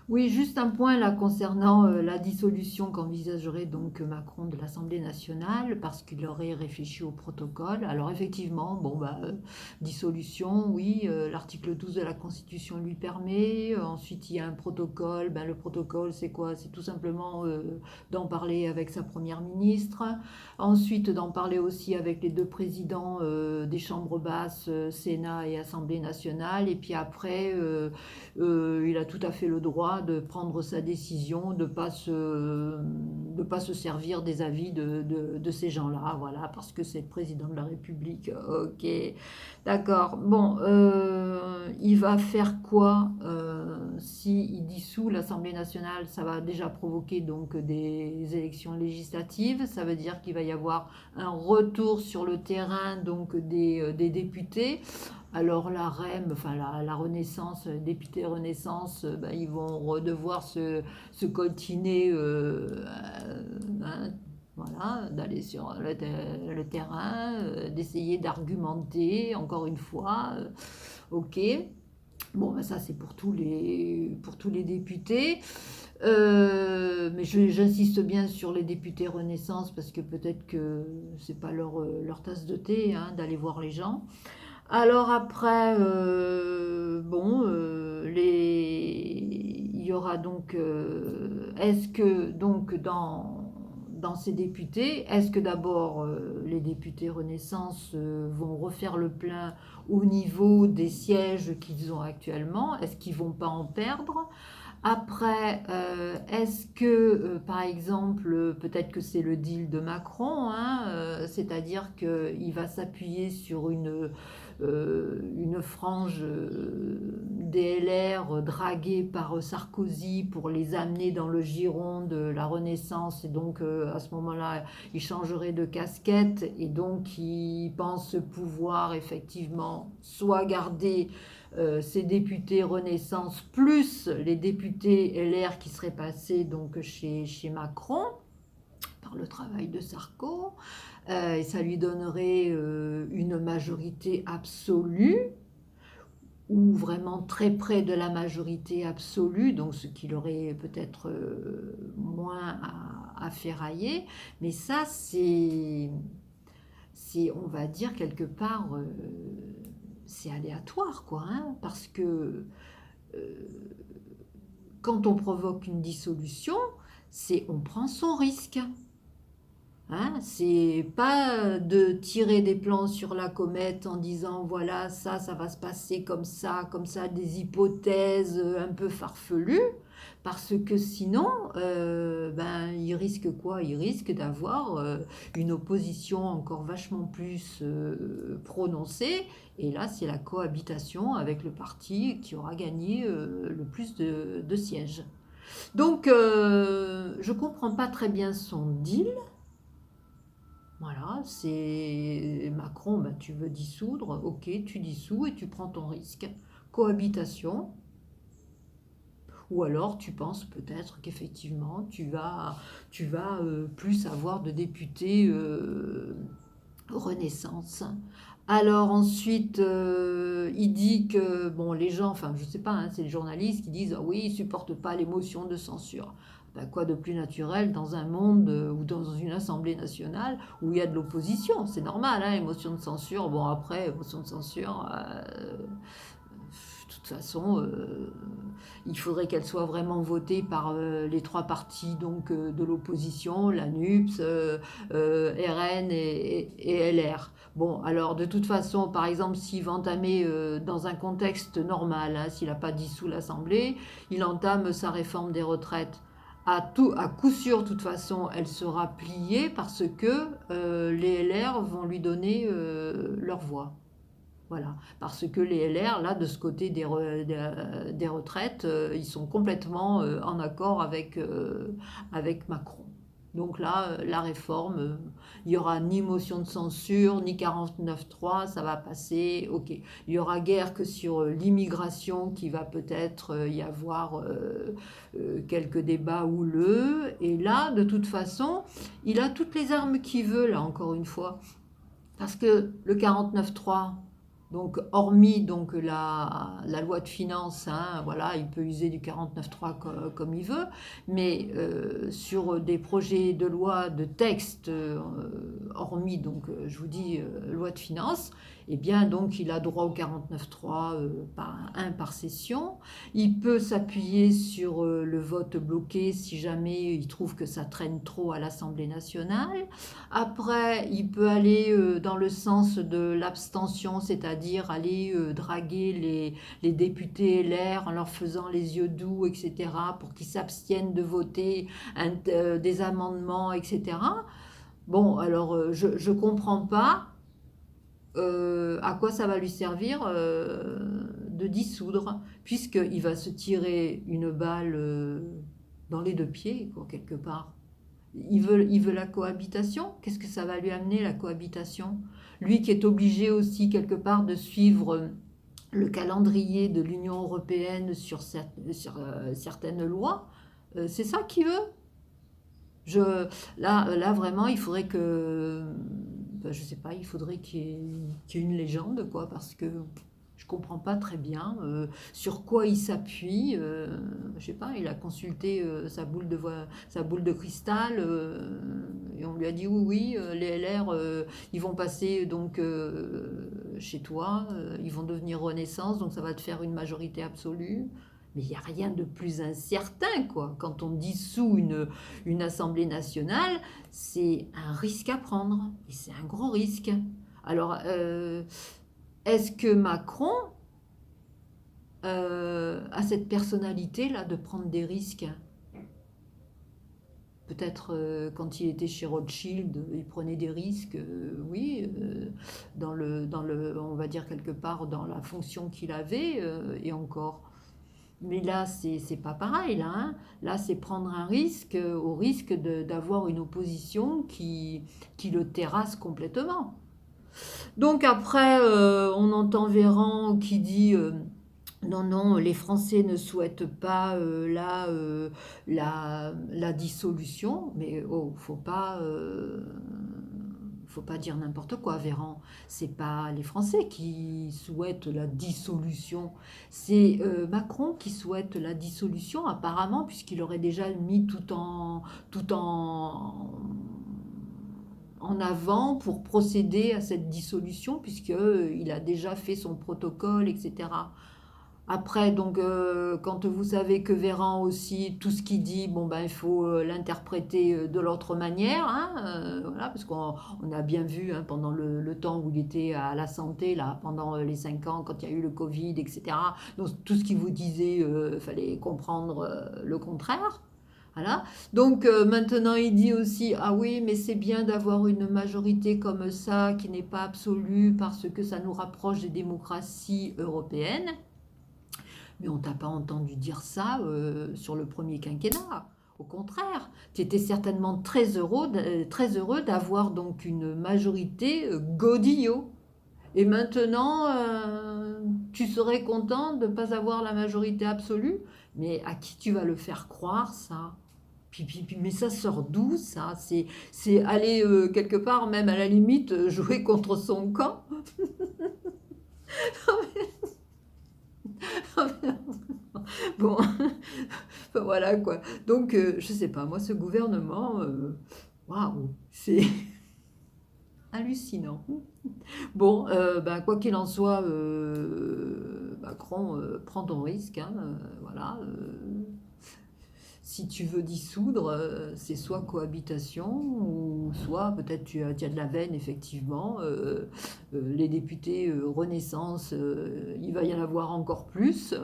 Oui, juste un point là concernant la dissolution qu'envisagerait donc Macron de l'Assemblée nationale parce qu'il aurait réfléchi au protocole. Alors effectivement, bon bah dissolution, oui, l'article 12 de la Constitution lui permet. Ensuite, il y a un protocole. Ben, le protocole, c'est quoi? C'est tout simplement d'en parler avec sa première ministre. Ensuite, d'en parler aussi avec les deux présidents des chambres basses, Sénat et Assemblée nationale. Et puis après, il a tout à fait le droit de prendre sa décision, de pas se servir des avis de ces gens-là, voilà, parce que c'est le président de la République. Ok, d'accord. Bon, il va faire quoi s'il dissout l'Assemblée nationale? Ça va déjà provoquer donc des élections législatives. Ça veut dire qu'il va y avoir un retour sur le terrain donc des députés. Alors la REM, enfin la Renaissance, les députés Renaissance, ben, ils vont devoir se coltiner, hein, voilà, d'aller sur le terrain, d'essayer d'argumenter, encore une fois, ok. Bon, ben ça c'est pour tous les députés. Mais j'insiste bien sur les députés Renaissance parce que peut-être que c'est pas leur tasse de thé hein, d'aller voir les gens. Alors après, bon, il y aura donc, est-ce que donc dans ces députés, est-ce que d'abord les députés Renaissance vont refaire le plein au niveau des sièges qu'ils ont actuellement? Est-ce qu'ils vont pas en perdre? Après, est-ce que, par exemple, peut-être que c'est le deal de Macron, hein, c'est-à-dire qu'il va s'appuyer sur une frange DLR draguée par Sarkozy pour les amener dans le giron de la Renaissance, et donc à ce moment-là, il changerait de casquette, et donc il pense pouvoir effectivement soit garder ces députés Renaissance plus les députés LR qui seraient passés donc chez Macron par le travail de Sarko, et ça lui donnerait une majorité absolue ou vraiment très près de la majorité absolue, donc ce qui l'aurait peut-être moins à ferrailler. Mais ça, on va dire, quelque part, c'est aléatoire, quoi, hein, parce que euh, quand on provoque une dissolution, c'est on prend son risque. Hein, c'est pas de tirer des plans sur la comète en disant voilà ça va se passer comme ça, des hypothèses un peu farfelues, parce que sinon, ben il risque quoi? Il risque d'avoir une opposition encore vachement plus prononcée, et là c'est la cohabitation avec le parti qui aura gagné le plus de sièges. Donc je comprends pas très bien son deal. Voilà, c'est Macron, ben, tu veux dissoudre, ok, tu dissous et tu prends ton risque. Cohabitation, ou alors tu penses peut-être qu'effectivement tu vas plus avoir de députés Renaissance. Alors ensuite, il dit que, bon, les gens, enfin je sais pas, hein, c'est les journalistes qui disent, ah oui, ils supportent pas l'émotion de censure. Ben, quoi de plus naturel dans un monde ou dans une assemblée nationale où il y a de l'opposition? C'est normal, hein, émotion de censure. Bon, après, émotion de censure, de toute façon, il faudrait qu'elle soit vraiment votée par les trois partis donc, de l'opposition, la NUPS, RN et LR. Bon, alors de toute façon, par exemple, s'il va entamer dans un contexte normal, hein, s'il n'a pas dissous l'Assemblée, il entame sa réforme des retraites. À coup sûr, de toute façon, elle sera pliée parce que les LR vont lui donner leur voix. Voilà, parce que les LR, là, de ce côté des retraites, ils sont complètement en accord avec Macron. Donc là, la réforme, il n'y aura ni motion de censure, ni 49.3, ça va passer, ok. Il y aura guère que sur l'immigration qui va peut-être y avoir quelques débats houleux. Et là, de toute façon, il a toutes les armes qu'il veut, là, encore une fois. Parce que le 49.3, Donc, hormis donc, la loi de finances, hein, voilà, il peut user du 49.3 comme il veut, mais sur des projets de loi, de texte, hormis, donc, je vous dis, loi de finances, eh bien, donc, il a droit au 49.3 par session. Il peut s'appuyer sur le vote bloqué si jamais il trouve que ça traîne trop à l'Assemblée nationale. Après, il peut aller dans le sens de l'abstention, c'est-à-dire aller draguer les députés LR en leur faisant les yeux doux, etc., pour qu'ils s'abstiennent de voter des amendements, etc. Bon, alors je ne comprends pas à quoi ça va lui servir de dissoudre, puisqu'il va se tirer une balle dans les deux pieds, quoi, quelque part. Il veut la cohabitation. Qu'est-ce que ça va lui amener, la cohabitation? Lui qui est obligé aussi, quelque part, de suivre le calendrier de l'Union européenne sur certaines lois, c'est ça qu'il veut? Là, vraiment, il faudrait que... ben, je sais pas, il faudrait qu'il y ait une légende, quoi, parce que je comprends pas très bien sur quoi il s'appuie. Je sais pas, il a consulté sa boule de cristal et on lui a dit oui, oui, les LR, ils vont passer donc chez toi, ils vont devenir Renaissance, donc ça va te faire une majorité absolue. Mais il n'y a rien de plus incertain, quoi. Quand on dissout une Assemblée nationale, c'est un risque à prendre. Et c'est un gros risque. Alors, est-ce que Macron a cette personnalité-là de prendre des risques? Peut-être quand il était chez Rothschild, il prenait des risques, oui, on va dire quelque part dans la fonction qu'il avait, et encore. Mais là, c'est pas pareil, là, hein. Là, c'est prendre un risque au risque d'avoir une opposition qui le terrasse complètement. Donc après, on entend Véran qui dit non, non, les Français ne souhaitent pas la dissolution, mais oh, faut pas dire n'importe quoi, Véran. C'est pas les Français qui souhaitent la dissolution, c'est Macron qui souhaite la dissolution, apparemment, puisqu'il aurait déjà mis tout en avant pour procéder à cette dissolution, puisqu'il a déjà fait son protocole, etc. Après, donc, quand vous savez que Véran aussi, tout ce qu'il dit, bon, ben, il faut l'interpréter de l'autre manière, hein, voilà, parce qu'on a bien vu hein, pendant le temps où il était à la santé, là, pendant les 5 ans, quand il y a eu le Covid, etc. Donc, tout ce qu'il vous disait, il fallait comprendre le contraire. Voilà. Donc maintenant il dit aussi ah oui mais c'est bien d'avoir une majorité comme ça qui n'est pas absolue parce que ça nous rapproche des démocraties européennes. Mais on t'a pas entendu dire ça sur le premier quinquennat. Au contraire, tu étais certainement très heureux d'avoir donc une majorité godillot. Et maintenant, tu serais content de ne pas avoir la majorité absolue. Mais à qui tu vas le faire croire ça? Mais ça sort d'où ça? C'est aller quelque part, même à la limite, jouer contre son camp. Bon, voilà quoi. Donc, je sais pas, moi, ce gouvernement, waouh, c'est hallucinant. Bon, bah, quoi qu'il en soit, Macron, prends ton risque, hein, voilà. Si tu veux dissoudre, c'est soit cohabitation, ou soit peut-être tu as de la veine, effectivement. Les députés Renaissance, il va y en avoir encore plus.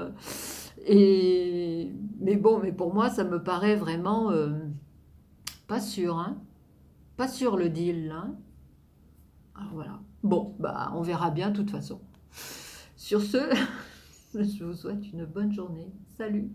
Mais bon, mais pour moi, ça me paraît vraiment pas sûr, hein. Pas sûr le deal, là. Alors voilà. Bon, bah, on verra bien de toute façon. Sur ce, je vous souhaite une bonne journée. Salut!